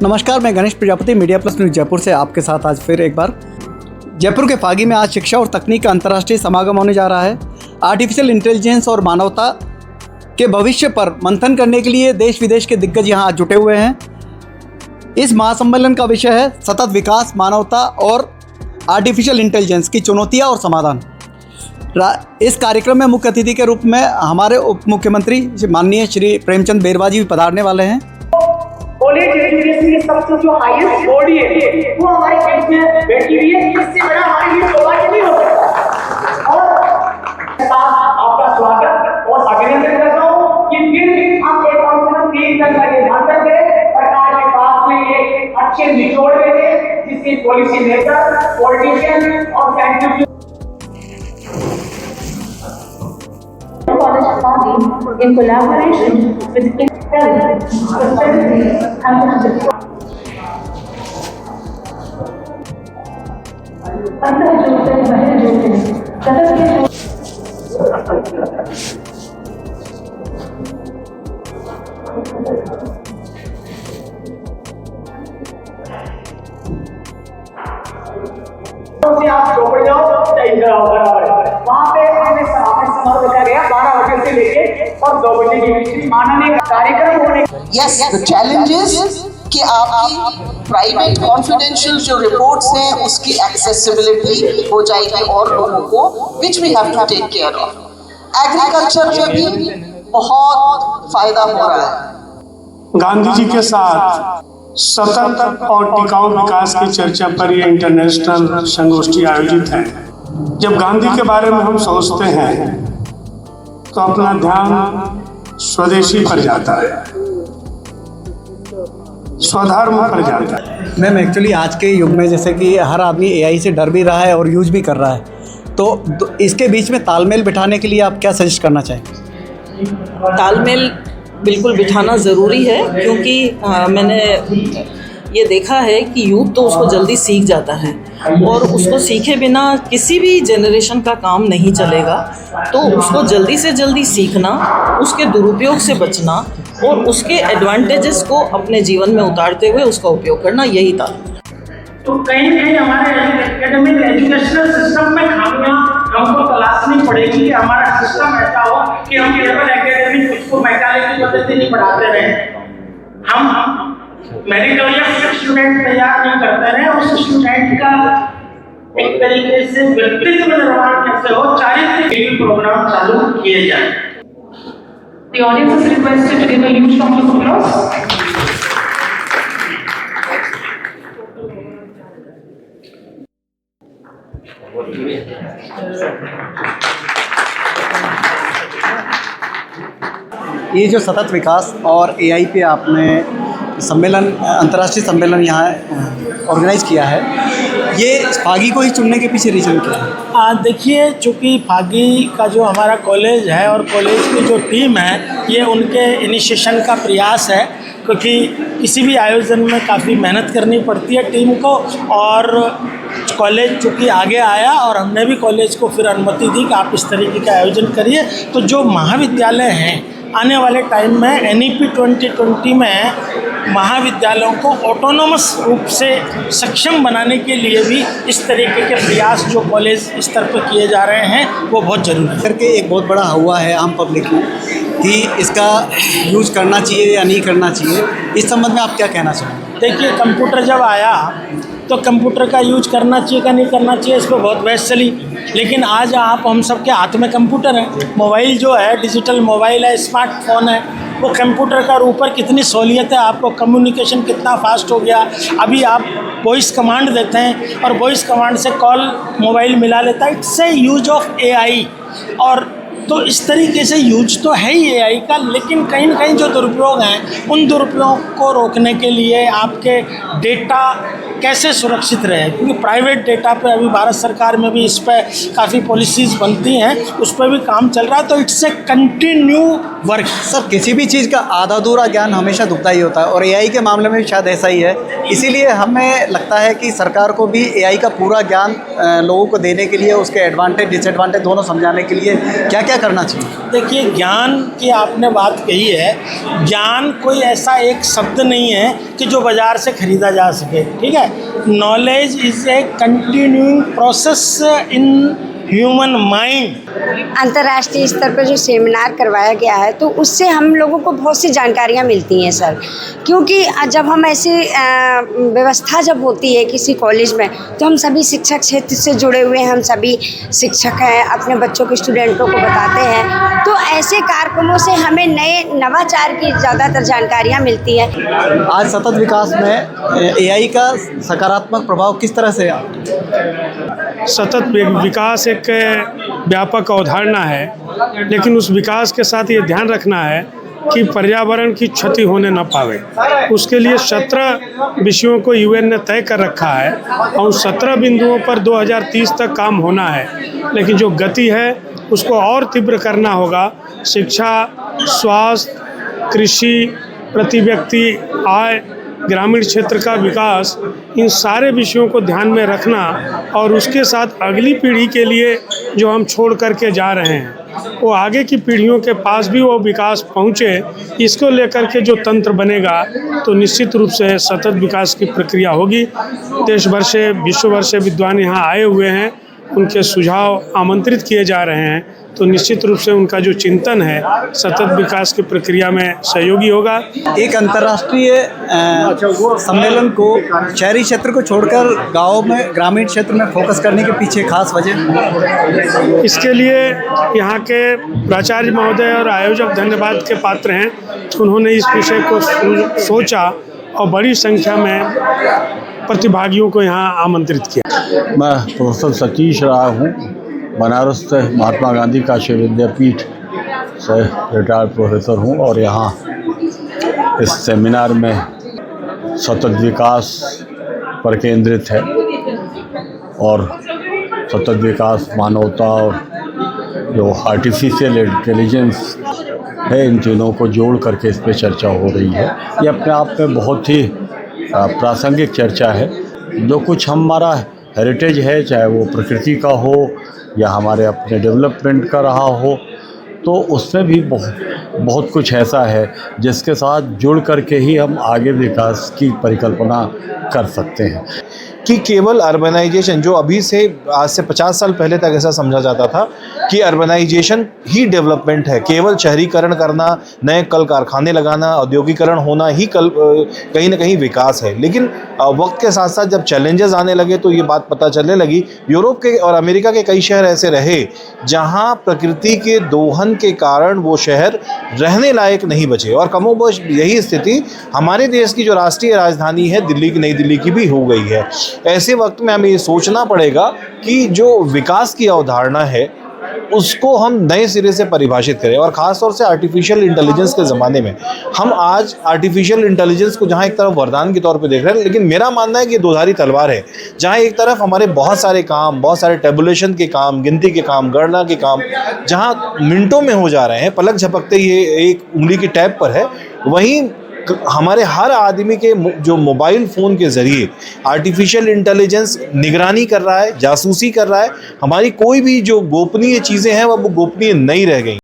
नमस्कार, मैं Ganesh Prajapati media plus news Jaipur से आपके साथ आज फिर एक बार। जयपुर के फागी में आज शिक्षा और तकनीक का अंतर्राष्ट्रीय समागम होने जा रहा है। आर्टिफिशियल इंटेलिजेंस और मानवता के भविष्य पर मंथन करने के लिए देश विदेश के दिग्गज यहाँ जुटे हुए हैं। इस महासम्मेलन का विषय है सतत विकास, मानवता और आर्टिफिशियल इंटेलिजेंस की चुनौतियाँ और समाधान। इस कार्यक्रम में मुख्य अतिथि के रूप में हमारे उप मुख्यमंत्री माननीय श्री प्रेमचंद बेरवा जी भी पधारने वाले हैं। कॉलेज एजुकेशन की सबसे जो हाईएस्ट बॉडी है वो हमारे देश में बैठी हुई है। इससे बड़ा हमारे लिए सौभाग्य नहीं हो सकता। और आपका स्वागत और अभिनंदन करता हूँ कि फिर हम एक कम से कम 3 दिन का निर्धारण करें। सरकार के पास में एक अच्छे निचोड़ में थे जिससे पॉलिसी मेकर, पॉलिटिशियन और scientist in collaboration with Intel, आप चौपड़ जाओ वहाँ पे हमने समारोह रखा गया 12 बजे से लेके और 2 बजे के बीच माननीय कार्यक्रम होने। Yes, the challenge is कि आपकी प्राइवेट कॉन्फिडेंशियल जो रिपोर्ट्स हैं उसकी एक्सेसिबिलिटी हो जाएगी और लोगों को which we have to take care of. Agriculture में भी बहुत फायदा हो रहा है। गांधी जी के साथ सतत और टिकाऊ विकास की चर्चा पर यह इंटरनेशनल संगोष्ठी आयोजित है। जब गांधी के बारे में हम सोचते हैं तो अपना ध्यान स्वदेशी पर जाता है, स्वधर्म पर जाता है। मैम, एक्चुअली आज के युग में जैसे कि हर आदमी एआई से डर भी रहा है और यूज भी कर रहा है, तो इसके बीच में तालमेल बिठाने के लिए आप क्या सजेस्ट करना चाहेंगे? तालमेल बिल्कुल बिठाना ज़रूरी है, क्योंकि मैंने ये देखा है कि यूथ तो उसको जल्दी सीख जाता है और उसको सीखे बिना किसी भी जनरेशन का काम नहीं चलेगा। तो उसको जल्दी से जल्दी सीखना, उसके दुरुपयोग से बचना और उसके एडवांटेजेस को अपने जीवन में उतारते हुए उसका उपयोग करना, यही था। तो कहीं न कहीं हमारे एकेडमिक एजुकेशनल सिस्टम में खामियां हमको तलाशनी पड़ेगी कि हमारा सिस्टम ऐसा हो कि हम केवल एकेडमिक उसको मैकेनिकल की पद्धति नहीं पढ़ाते रहे, हम मेरिटोरियस स्टूडेंट तैयार नहीं करते रहे। उस स्टूडेंट का एक तरीके से व्यक्तित्व निर्माण कैसे हो, चारित्रिक प्रोग्राम चालू किए जाए। The audience is requested to give a huge round of applause. ये जो सतत विकास और एआई पे आपने सम्मेलन, अंतर्राष्ट्रीय सम्मेलन यहाँ ऑर्गेनाइज किया है, ये फागी को ही चुनने के पीछे रीज़न क्या है? देखिए, चूँकि फागी का जो हमारा कॉलेज है और कॉलेज की जो टीम है, ये उनके इनिशिएशन का प्रयास है, क्योंकि किसी भी आयोजन में काफ़ी मेहनत करनी पड़ती है टीम को। और कॉलेज चूँकि आगे आया और हमने भी कॉलेज को फिर अनुमति दी कि आप इस तरीके का आयोजन करिए। तो जो महाविद्यालय हैं, आने वाले टाइम में NEP 2020 में महाविद्यालयों को ऑटोनोमस रूप से सक्षम बनाने के लिए भी इस तरीके के प्रयास जो कॉलेज स्तर पर किए जा रहे हैं वो बहुत ज़रूरी है। करके एक बहुत बड़ा हुआ है आम पब्लिक में कि इसका यूज करना चाहिए या नहीं करना चाहिए, इस संबंध में आप क्या कहना चाहेंगे? देखिए, कंप्यूटर जब आया तो कंप्यूटर का यूज करना चाहिए का नहीं करना चाहिए, इस पर बहुत बहस चली। लेकिन आज आप हम सब के हाथ में कंप्यूटर है, मोबाइल जो है डिजिटल मोबाइल है, स्मार्टफोन है, वो कंप्यूटर का ऊपर कितनी सहूलियत है, आपको कम्युनिकेशन कितना फास्ट हो गया। अभी आप वॉइस कमांड देते हैं और वॉइस कमांड से कॉल मोबाइल मिला लेता है। It's a use of AI। और तो इस तरीके से यूज तो है ही AI का, लेकिन कहीं न कहीं जो दुरुपयोग हैं उन दुरुपयोग को रोकने के लिए आपके डेटा कैसे सुरक्षित रहे, क्योंकि प्राइवेट डेटा पे अभी भारत सरकार में भी इस पर काफ़ी पॉलिसीज़ बनती हैं, उस पर भी काम चल रहा है। तो it's a continue work. Sir किसी भी चीज़ का आधा अधूरा ज्ञान हमेशा दुखदाई होता है और एआई के मामले में भी शायद ऐसा ही है। इसीलिए हमें लगता है कि सरकार को भी एआई का पूरा ज्ञान लोगों को देने के लिए, उसके एडवांटेज डिसएडवांटेज दोनों समझाने के लिए क्या क्या करना चाहिए। देखिए, ज्ञान की आपने बात कही है, ज्ञान कोई ऐसा एक शब्द नहीं है कि जो बाज़ार से ख़रीदा जा सके, ठीक है। Knowledge is a continuing process in human mind. अंतर्राष्ट्रीय स्तर पर जो सेमिनार करवाया गया है तो उससे हम लोगों को बहुत सी जानकारियाँ मिलती हैं सर, क्योंकि जब हम ऐसी व्यवस्था जब होती है किसी कॉलेज में तो हम सभी शिक्षक क्षेत्र से जुड़े हुए हैं, हम सभी शिक्षक हैं, अपने बच्चों के स्टूडेंटों को बताते हैं, तो ऐसे कार्यक्रमों से हमें नए नवाचार की ज़्यादातर जानकारियाँ मिलती हैं। आज सतत विकास में एआई का सकारात्मक प्रभाव किस तरह से है? सतत विकास एक व्यापक अवधारणा है, लेकिन उस विकास के साथ ये ध्यान रखना है कि पर्यावरण की क्षति होने न पावे। उसके लिए 17 विषयों को यूएन ने तय कर रखा है और उन 17 बिंदुओं पर 2030 तक काम होना है, लेकिन जो गति है उसको और तीव्र करना होगा। शिक्षा, स्वास्थ्य, कृषि, प्रति व्यक्ति आय, ग्रामीण क्षेत्र का विकास, इन सारे विषयों को ध्यान में रखना और उसके साथ अगली पीढ़ी के लिए जो हम छोड़ करके जा रहे हैं वो आगे की पीढ़ियों के पास भी वो विकास पहुँचे, इसको लेकर के जो तंत्र बनेगा तो निश्चित रूप से सतत विकास की प्रक्रिया होगी। देश भर से, विश्व भर से विद्वान यहाँ आए हुए हैं, उनके सुझाव आमंत्रित किए जा रहे हैं, तो निश्चित रूप से उनका जो चिंतन है सतत विकास की प्रक्रिया में सहयोगी होगा। एक अंतर्राष्ट्रीय सम्मेलन को शहरी क्षेत्र को छोड़कर गाँव में, ग्रामीण क्षेत्र में फोकस करने के पीछे खास वजह? इसके लिए यहाँ के प्राचार्य महोदय और आयोजक धन्यवाद के पात्र हैं। उन्होंने इस विषय को सोचा और बड़ी संख्या में प्रतिभागियों को यहाँ आमंत्रित किया। मैं प्रोफेसर सतीश राय हूँ, बनारस से महात्मा गांधी काशी विद्यापीठ से रिटायर्ड प्रोफेसर हूँ और यहाँ इस सेमिनार में सतत विकास पर केंद्रित है और सतत विकास, मानवता और जो आर्टिफिशियल इंटेलिजेंस है, इन तीनों को जोड़ करके इस पर चर्चा हो रही है। ये अपने आप में बहुत ही प्रासंगिक चर्चा है। जो कुछ हमारा हेरिटेज है, चाहे वो प्रकृति का हो या हमारे अपने डेवलपमेंट का रहा हो, तो उसमें भी बहुत कुछ ऐसा है जिसके साथ जुड़ करके ही हम आगे विकास की परिकल्पना कर सकते हैं। कि केवल अर्बनाइजेशन, जो अभी से आज से 50 साल पहले तक ऐसा समझा जाता था कि अर्बनाइजेशन ही डेवलपमेंट है, केवल शहरीकरण करना, नए कल कारखाने लगाना, औद्योगिकरण होना ही कहीं ना कहीं विकास है। लेकिन वक्त के साथ साथ जब चैलेंजेस आने लगे तो ये बात पता चलने लगी। यूरोप के और अमेरिका के कई शहर ऐसे रहे जहाँ प्रकृति के दोहन के कारण वो शहर रहने लायक नहीं बचे, और कमोबेश यही स्थिति हमारे देश की जो राष्ट्रीय राजधानी है दिल्ली की, नई दिल्ली की भी हो गई है। ऐसे वक्त में हमें ये सोचना पड़ेगा कि जो विकास की अवधारणा है उसको हम नए सिरे से परिभाषित करें, और ख़ास तौर से आर्टिफिशियल इंटेलिजेंस के ज़माने में हम आज आर्टिफिशियल इंटेलिजेंस को जहाँ एक तरफ वरदान के तौर पे देख रहे हैं, लेकिन मेरा मानना है कि ये दोधारी तलवार है। जहाँ एक तरफ हमारे बहुत सारे काम, बहुत सारे टेबुलेशन के काम, गिनती के काम, गणना के काम जहाँ मिनटों में हो जा रहे हैं, पलक झपकते ये एक उंगली की टैब पर है, वहीं हमारे हर आदमी के जो मोबाइल फ़ोन के ज़रिए आर्टिफिशियल इंटेलिजेंस निगरानी कर रहा है, जासूसी कर रहा है। हमारी कोई भी जो गोपनीय चीज़ें हैं वह गोपनीय नहीं रह गई।